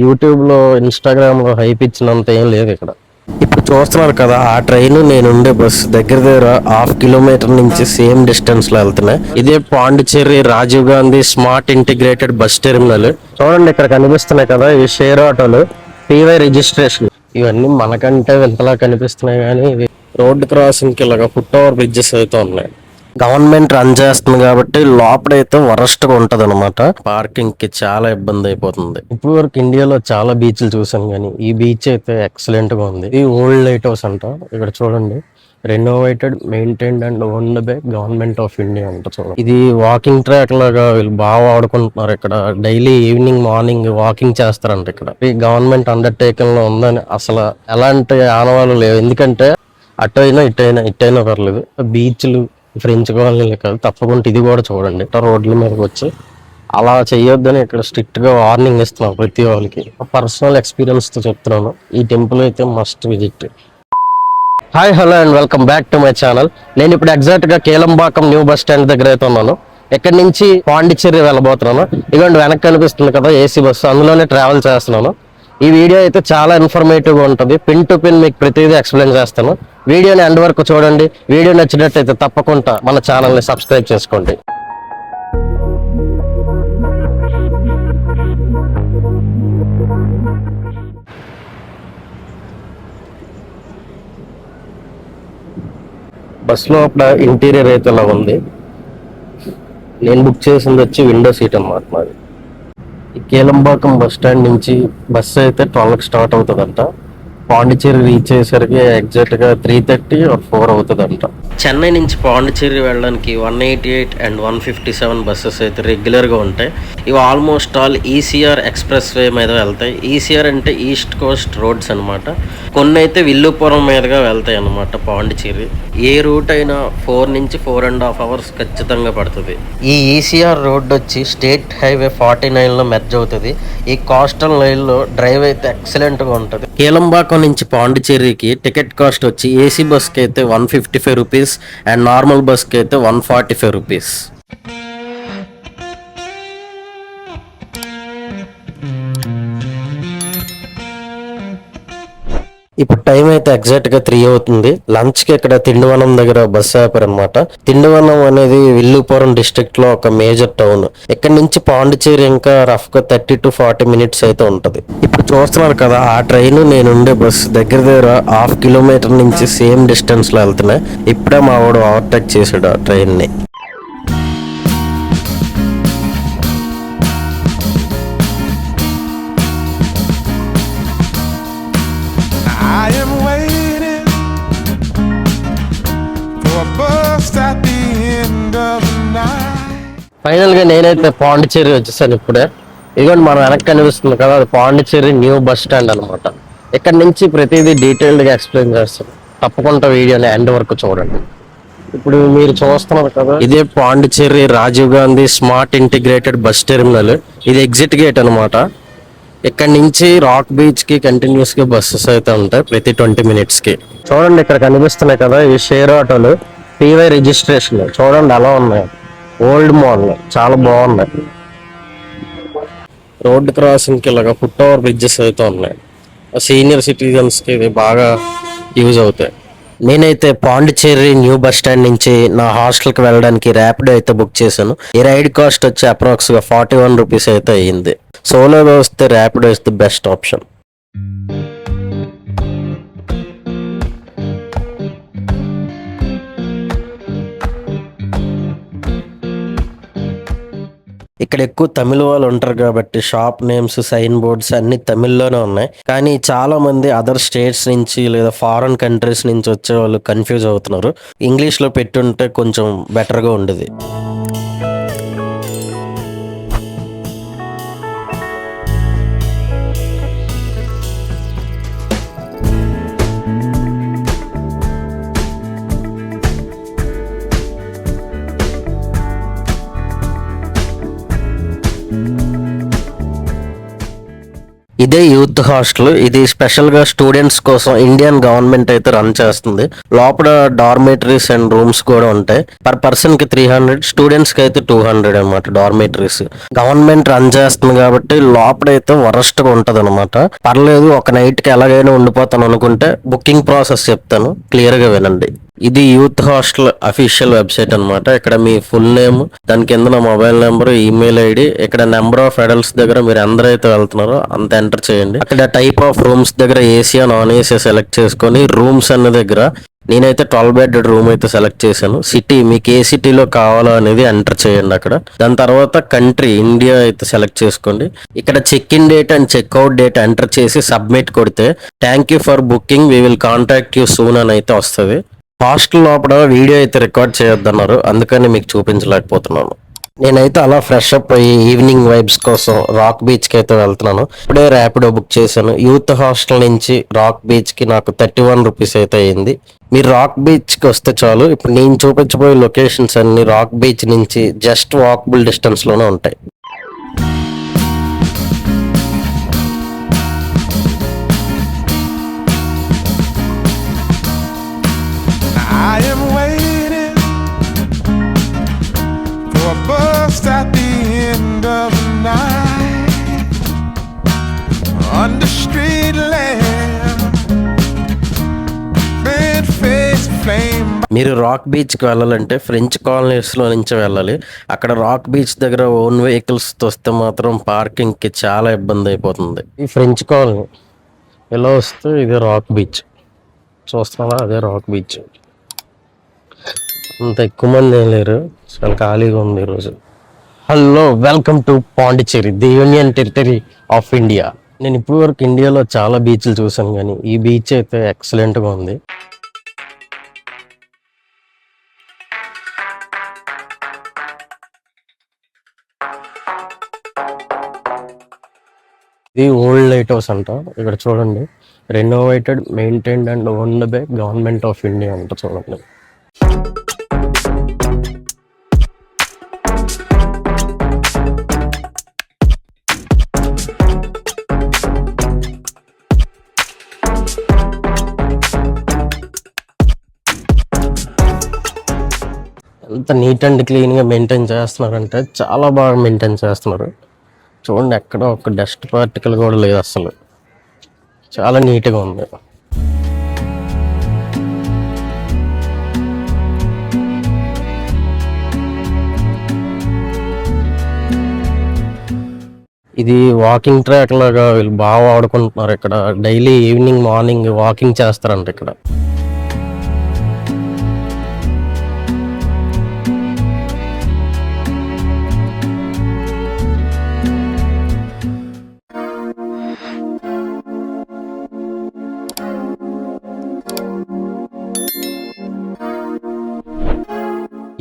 YouTube లో Instagram లో hype ఇచ్చినంత ఏం లేదు ఇక్కడ. ఇప్పుడు చూస్తున్నారు కదా, ఆ ట్రైన్ నేను ఉండే బస్ దగ్గర దగ్గర 1/2 కిలోమీటర్ నుంచి సేమ్ డిస్టెన్స్ లో వెళ్తున్నాయి. ఇదే Pondicherry Rajiv Gandhi smart integrated bus terminal. చూడండి ఇక్కడ కనిపిస్తున్నాయి కదా, ఈ షేర్ ఆటోలు PY రిజిస్ట్రేషన్. ఇవన్నీ మనకంటే వింతలా కనిపిస్తున్నాయి, కానీ ఇవి రోడ్ క్రాసింగ్ కి ఇలాగా ఫుట్ ఓవర్ బ్రిడ్జెస్ అయితే ఉన్నాయి. గవర్నమెంట్ రన్ చేస్తుంది కాబట్టి లోపలైతే వరస్ట్ గా ఉంటది అనమాట. పార్కింగ్ కి చాలా ఇబ్బంది అయిపోతుంది. ఇప్పుడు వరకు ఇండియాలో చాలా బీచ్లు చూసాను, కానీ ఈ బీచ్ అయితే ఎక్సలెంట్ గా ఉంది. ఈ ఓల్డ్ లైట్ హౌస్ అంట. ఇక్కడ చూడండి, renovated, maintained and owned by government of India అంట. చూడండి, ఇది వాకింగ్ ట్రాక్ లాగా వీళ్ళు బాగా వాడుకుంటున్నారు. ఇక్కడ డైలీ ఈవినింగ్ మార్నింగ్ వాకింగ్ చేస్తారంట. ఇక్కడ ఈ గవర్నమెంట్ అండర్టేకింగ్ లో ఉందని అసలు ఎలాంటి ఆనవాళ్ళు లేవు. ఎందుకంటే అటైనా ఇటైనా పర్లేదు. బీచ్లు ఫ్రెంచ్ కాలనీలు కాదు, తప్పకుండా ఇది కూడా చూడండి. రోడ్ల మీదకి వచ్చి అలా చేయొద్దని ఇక్కడ స్ట్రిక్ట్ గా వార్నింగ్ ఇస్తున్నాం ప్రతి వాళ్ళకి. పర్సనల్ ఎక్స్పీరియన్స్ తో చెప్తున్నాను, ఈ టెంపుల్ అయితే must visit. Hi, hello and welcome back to my channel. నేను ఇప్పుడు ఎగ్జాక్ట్ గా కేలంబాకం న్యూ బస్ స్టాండ్ దగ్గర అయితే ఉన్నాను. ఇక్కడ నుంచి పాండిచ్చేరి వెళ్ళబోతున్నాను. ఇదిగోండి వెనక్కి కనిపిస్తుంది కదా ఏసీ బస్సు, అందులోనే ట్రావెల్ చేస్తున్నాను. ఈ వీడియో అయితే చాలా ఇన్ఫర్మేటివ్ గా ఉంటుంది. పిన్ టు పిన్ మీకు ప్రతిదీ ఎక్స్ప్లెయిన్ చేస్తాను. వీడియోని ఎండ్ వరకు చూడండి. వీడియో నచ్చినట్టయితే తప్పకుండా మన ఛానల్ని సబ్స్క్రైబ్ చేసుకోండి. బస్ లోపల ఇంటీరియర్ అయితే ఇలా ఉంది. నేను బుక్ చేసింది వచ్చి విండో సీట్ అన్నమాట మాది. ఈ కేలంబాకం బస్ స్టాండ్ నుంచి బస్సు అయితే 12కి స్టార్ట్ అవుతుందంట. పాండిచ్చేరి రీచ్ అయ్యేసరికి ఎగ్జాక్ట్ గా 3:30 or 4 అవుతుందంట. చెన్నై నుంచి పాండిచ్చేరి వెళ్ళడానికి 188 and 157 బస్సెస్ అయితే రెగ్యులర్ గా ఉంటాయి. ఇవి almost all ECR express way మీద వెళ్తాయి. ECR అంటే ఈస్ట్ కోస్ట్ రోడ్స్ అనమాట. కొన్ని అయితే విల్లుపురం మీదుగా వెళ్తాయి అనమాట పాండిచ్చేరి. ఏ రూట్ అయినా 4 నుంచి 4.5 hours ఖచ్చితంగా పడుతుంది. ఈ ECR రోడ్ వచ్చి స్టేట్ హైవే 49 లో మెర్జ్ అవుతుంది. ఈ కోస్టల్ లైన్ లో డ్రైవ్ అయితే ఎక్సలెంట్ గా ఉంటుంది. కేలంబాకం నుంచి పాండిచ్చేరికి టికెట్ కాస్ట్ వచ్చి ఏసీ బస్ కి అయితే 155 రూపీస్ అండ్ నార్మల్ బస్ కి అయితే 145 రూపీస్. ఇప్పుడు టైం అయితే ఎగ్జాక్ట్ గా 3 అవుతుంది. లంచ్ కి ఇక్కడ తిండివనం దగ్గర బస్ ఆపారనమాట. తిండివనం అనేది విల్లుపురం డిస్ట్రిక్ట్ లో ఒక మేజర్ టౌన్. ఇక్కడ నుంచి పాండిచ్చేరి ఇంకా రఫ్ గా 30 to 40 minutes అయితే ఉంటది. ఇప్పుడు చూస్తున్నారు కదా, ఆ ట్రైన్ నేను ఉండే బస్ దగ్గర దగ్గర 1/2 కిలోమీటర్ నుంచి సేమ్ డిస్టెన్స్ లో వెళ్తున్నాయి. ఇప్పుడే మా వాడు ఓవర్టేక్ చేసాడు ఆ ట్రైన్ ని. ఫైనల్ గా నేనైతే పాండిచ్చేరి వచ్చేసాను ఇప్పుడే. ఇదిగోండి మనం వెనక్కి కనిపిస్తుంది కదా, అది పాండిచ్చేరి న్యూ బస్ స్టాండ్ అనమాట. ఇక్కడ నుంచి ప్రతిదీ డీటెయిల్డ్ గా ఎక్స్ప్లెయిన్ చేస్తాను. తప్పకుండా వీడియోని ఎండ్ వరకు చూడండి. ఇప్పుడు మీరు చూస్తున్నారు కదా, ఇదే Pondicherry Rajiv Gandhi smart integrated bus terminal. ఇది ఎగ్జిట్ గేట్ అనమాట. ఇక్కడ నుంచి రాక్ బీచ్ కి కంటిన్యూస్ గా బస్సెస్ అయితే ఉంటాయి ప్రతి 20 minutes కి. చూడండి ఇక్కడ కనిపిస్తున్నాయి కదా, ఈ షేర్ ఆటోలు PY రిజిస్ట్రేషన్. చూడండి ఎలా ఉన్నాయి, ఓల్డ్ మోడల్, చాలా బాగున్నాయి. రోడ్ క్రాసింగ్ కి ఇలాగా ఫుట్ ఓవర్ బ్రిడ్జెస్ అయితే ఉన్నాయి. సీనియర్ సిటిజన్స్ కి ఇది బాగా యూజ్ అవుతాయి. నేనైతే పాండిచ్చేరి న్యూ బస్ స్టాండ్ నుంచి నా హాస్టల్ కి వెళ్ళడానికి ర్యాపిడో అయితే బుక్ చేశాను. ఈ రైడ్ కాస్ట్ వచ్చి అప్రాక్స్ గా 41 రూపీస్ అయితే అయ్యింది. సోలోగా వస్తే Rapido is the best option. ఇక్కడ ఎక్కువ తమిళ వాళ్ళు ఉంటారు కాబట్టి షాప్ నేమ్స్, సైన్ బోర్డ్స్ అన్ని తమిళ్లోనే ఉన్నాయి. కానీ చాలా మంది అదర్ స్టేట్స్ నుంచి లేదా ఫారెన్ కంట్రీస్ నుంచి వచ్చే వాళ్ళు కన్ఫ్యూజ్ అవుతున్నారు. ఇంగ్లీష్ లో పెట్టుంటే కొంచెం బెటర్ గా ఉండేది. ఇదే యూత్ హాస్టల్. ఇది స్పెషల్ గా స్టూడెంట్స్ కోసం ఇండియన్ గవర్నమెంట్ అయితే రన్ చేస్తుంది. లోపల డార్మేటరీస్ అండ్ రూమ్స్ కూడా ఉంటాయి. పర్ పర్సన్ కి 300, స్టూడెంట్స్ కి అయితే 200 అనమాట డార్మేటరీస్. గవర్నమెంట్ రన్ చేస్తుంది కాబట్టి లోపల అయితే వరస్ట్ గా ఉంటది అనమాట. పర్లేదు, ఒక నైట్ కి ఎలాగైనా ఉండిపోతాను అనుకుంటే బుకింగ్ ప్రాసెస్ చెప్తాను, క్లియర్ గా వినండి. ఇది యూత్ హాస్టల్ అఫీషియల్ వెబ్సైట్ అనమాట. ఇక్కడ మీ ఫుల్ నేమ్, దాని కింద నా మొబైల్ నెంబర్, ఈమెయిల్ ఐడి, ఇక్కడ నెంబర్ ఆఫ్ అడల్ట్స్ దగ్గర మీరు ఎందరైతే వెళ్తున్నారో అంత ఎంటర్ చేయండి. అక్కడ టైప్ ఆఫ్ రూమ్స్ దగ్గర ఏసీ నాన్ ఏసీ సెలెక్ట్ చేసుకొని, రూమ్స్ అన్న దగ్గర నేనైతే 12 బెడ్ రూమ్ అయితే సెలెక్ట్ చేశాను. సిటీ మీకు ఏ సిటీలో కావాలో అనేది ఎంటర్ చేయండి అక్కడ. దాని తర్వాత కంట్రీ ఇండియా అయితే సెలెక్ట్ చేసుకోండి. ఇక్కడ check in date and checkout date enter చేసి సబ్మిట్ కొడితే thank you for booking, we will contact you soon అని అయితే వస్తుంది. హాస్టల్ లోపల వీడియో అయితే రికార్డ్ చేయొద్దన్నారు, అందుకని మీకు చూపించలేకపోతున్నాను. నేనైతే అలా ఫ్రెష్ అప్ అయ్యి ఈవినింగ్ వైబ్స్ కోసం రాక్ బీచ్ కి అయితే వెళ్తున్నాను. ఇప్పుడే ర్యాపిడో బుక్ చేశాను. యూత్ హాస్టల్ నుంచి రాక్ బీచ్ కి నాకు 31 రూపీస్ అయితే అయింది. మీరు రాక్ బీచ్ కి వస్తే చాలు. ఇప్పుడు నేను చూపించబోయే లొకేషన్స్ అన్ని రాక్ బీచ్ నుంచి జస్ట్ వాకబుల్ డిస్టెన్స్ లోనే ఉంటాయి. I am waiting for a bus at the end of the night under street lamp, bed face flame. మీరు రాక్ బీచ్ కి వెళ్ళాలంటే ఫ్రెంచ్ కాలనీస్ లో నుంచి వెళ్ళాలి. అక్కడ రాక్ బీచ్ దగ్గర ఓన్ వెహికల్స్ వస్తే మాత్రం పార్కింగ్ కి చాలా ఇబ్బంది అయిపోతుంది. ఈ ఫ్రెంచ్ కాలనీ ఇలా వస్తే ఇదే రాక్ బీచ్. చూస్తున్నారా, అదే రాక్ బీచ్. అంత ఎక్కువ మంది ఏం లేరు, చాలా ఖాళీగా ఉంది ఈరోజు. Hello, welcome to Pondicherry, the union territory of India. నేను ఇప్పుడు వరకు ఇండియాలో చాలా బీచ్లు చూసాను, కానీ ఈ బీచ్ అయితే ఎక్సలెంట్గా ఉంది. ఇది ఓల్డ్ లైట్ హౌస్ అంట. ఇక్కడ చూడండి, renovated, maintained and owned by government of India అంట. చూడండి, ఎంత నీట్ అండ్ క్లీన్గా మెయింటైన్ చేస్తున్నారంటే చాలా బాగా మెయింటైన్ చేస్తున్నారు. చూడండి, ఎక్కడ ఒక డస్ట్ పార్టికల్ కూడా లేదు, అసలు చాలా నీట్గా ఉంది. ఇది వాకింగ్ ట్రాక్ లాగా వీళ్ళు బాగా వాడుకుంటున్నారు. ఇక్కడ డైలీ ఈవినింగ్ మార్నింగ్ వాకింగ్ చేస్తారంట ఇక్కడ.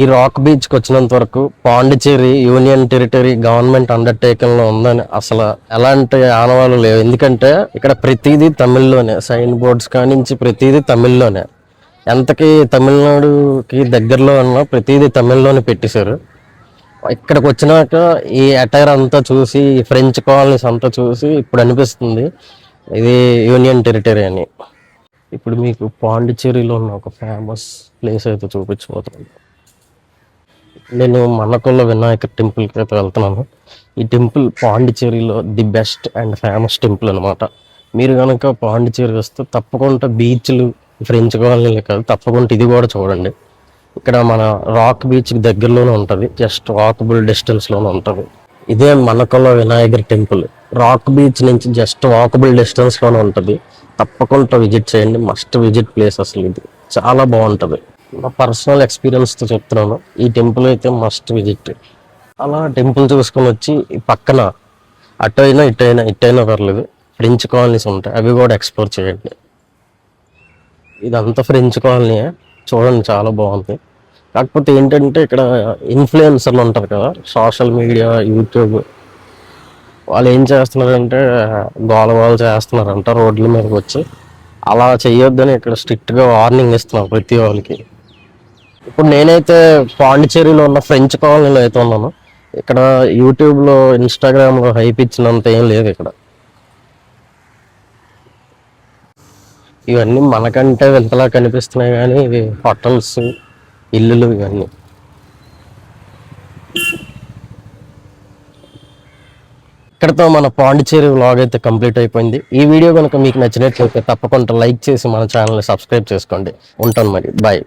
ఈ రాక్ బీచ్ కి వచ్చినంత వరకు Pondicherry union territory government undertaking లో ఉందని అసలు ఎలాంటి ఆనవాళ్ళు లేవు. ఎందుకంటే ఇక్కడ ప్రతిదీ తమిళ్లోనే, సైన్ బోర్డ్స్ కానించి ప్రతిదీ తమిళ్లోనే. ఎంతకి తమిళనాడుకి దగ్గరలో ఉన్న ప్రతిదీ తమిళ్లోనే పెట్టేశారు. ఇక్కడికి వచ్చినాక ఈ అటైర్ అంతా చూసి, ఈ ఫ్రెంచ్ కాలనీస్ అంతా చూసి ఇప్పుడు అనిపిస్తుంది ఇది యూనియన్ టెరిటరీ అని. ఇప్పుడు మీకు పాండిచ్చేరిలో ఉన్న ఒక ఫేమస్ ప్లేస్ అయితే చూపించబోతున్నాను. నేను మనకొల్ల వినాయక టెంపుల్కి అయితే వెళ్తున్నాను. ఈ టెంపుల్ పాండిచ్చేరిలో the best and famous temple అనమాట. మీరు కనుక పాండిచ్చేరి వస్తే తప్పకుండా బీచ్లు, ఫ్రెంచ్ కాలనీలు కాదు, తప్పకుండా ఇది కూడా చూడండి. ఇక్కడ మన రాక్ బీచ్కి దగ్గరలోనే ఉంటుంది, జస్ట్ వాకబుల్ డిస్టెన్స్లోనే ఉంటుంది. ఇదే మనకొల్ల వినాయకర్ టెంపుల్. రాక్ బీచ్ నుంచి జస్ట్ వాకబుల్ డిస్టెన్స్లోనే ఉంటుంది. తప్పకుండా విజిట్ చేయండి, మస్ట్ విజిట్ ప్లేస్. అసలు ఇది చాలా బాగుంటుంది. నా పర్సనల్ ఎక్స్పీరియన్స్తో చెప్తున్నాను, ఈ టెంపుల్ అయితే మస్ట్ విజిట్. అలా టెంపుల్ చూసుకొని వచ్చి పక్కన అటైనా ఇటైనా పర్లేదు ఫ్రెంచ్ కాలనీస్ ఉంటాయి, అవి కూడా ఎక్స్ప్లోర్ చేయండి. ఇదంతా ఫ్రెంచ్ కాలనీ, చూడండి చాలా బాగుంది. కాకపోతే ఏంటంటే ఇక్కడ ఇన్ఫ్లుయెన్సర్లు ఉంటారు కదా, సోషల్ మీడియా, యూట్యూబ్, వాళ్ళు ఏం చేస్తున్నారంటే గోల చేస్తున్నారంట రోడ్ల మీదకి వచ్చి. అలా చేయొద్దని ఇక్కడ స్ట్రిక్ట్గా వార్నింగ్ ఇస్తున్నారు ప్రతి వాళ్ళకి. ఇప్పుడు నేనైతే పాండిచ్చేరిలో ఉన్న ఫ్రెంచ్ కాలనీలో అయితే ఉన్నాను. ఇక్కడ యూట్యూబ్లో, ఇన్స్టాగ్రామ్లో హైప్ ఇచ్చినంత ఏం లేదు ఇక్కడ. ఇవన్నీ మనకంటే వింతలా కనిపిస్తున్నాయి కానీ ఇవి హోటల్స్, ఇల్లులు ఇవన్నీ. ఇక్కడతో మన పాండిచేరి వ్లాగ్ అయితే కంప్లీట్ అయిపోయింది. ఈ వీడియో కనుక మీకు నచ్చినట్లయితే తప్పకుండా లైక్ చేసి మన ఛానల్ని సబ్స్క్రైబ్ చేసుకోండి. ఉంటాను మరి, బాయ్.